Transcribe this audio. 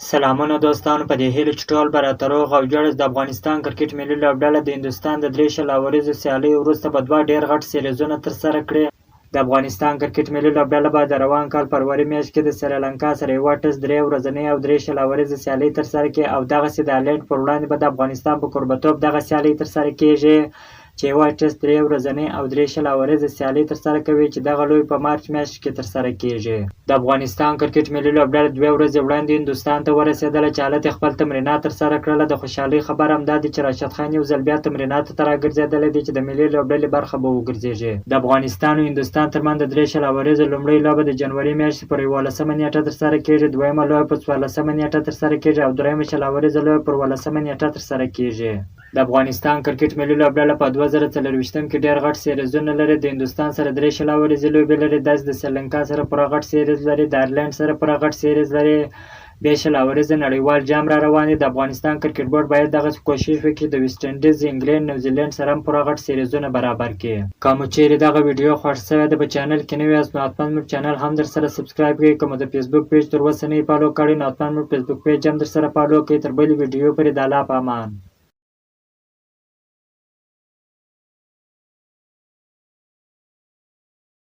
سلامونه دوستانو، په دې هیله چې ټول به راته روغ او جوړ د افغانستان کرکټ ملي لوبډله د هندوستان د 3 شل اوریزو سیالۍ وروسته به 2 ډېر غټ سیریزونه ترسره کړي. د افغانستان کرکټ ملي لوبډله به د روان کال فروری میاشت کې د سریلانکا سره یوه ټس 3 ورځنۍ او 3 شل اوریزه سیالۍ ترسره کړي او دغسې د آیرلینډ پر وړاندې به د افغانستان په کوربتوب دغه سیالۍ ترسره کیږي چې یوه ټس 3 ورځنۍ او 3 شل اوریزه سیالۍ ترسره کوي چې دغه لوبې په مارچ میاشت کې ترسره کیږي. د افغانستان کرکټ ملي لوبډله 2 ورځې وړاندې هندوستان ته ورسېدله چې هلته خپل تمرینات ترسره کړله. د خوشحالۍ خبر همدا دی چې راشد خان یو ځل بیا تمریناتو ته راګرځېدلی دی چې د ملي لوبډلې برخه به وګرځېږي. د افغانستان او هندوستان ترمنځ د 3 شل اوریزو لومړۍ لوبه د جنوري میاشتې پر 11مه نیټه ترسره کیږي، دویمه لوبه په 14مه نیټه ترسره کیږي او دریمه شل اوریزه لوبه پر 18مه نیټه ترسره کیږي. د افغانستان کرکټ ملي لوبډله په 2024 کې ډېر غټ سیریزونه لري. د هندوستان سره 3 شل اوریزې لوبې لري، داسې د سریلانکا سره پوره غټ سیریز لري، د آیرلینډ سره پوره غټ سیریز لري. 2 شل اوریزه نړیوال جام را روان دی. د افغانستان کرکټ بورډ باید دغسې کوشش وکړي د ویسټ انډیز، انګلینډ، نیوزیلینډ سره هم پوره غټ سیریزونه برابر کړي. که مو چیرې دغه ویډیو خوښ شوی ده په چینل کې نوي یاست نو حتما مو چینل هم در سره سبسکرایب کړئ. که مو د فیسبوک پیج تر اوسه نه یې فالو کړی نو حتما مو فیسبوک پیج هم در سره فالو کړئ. تر بلې ویډیو پورې د الله په امان.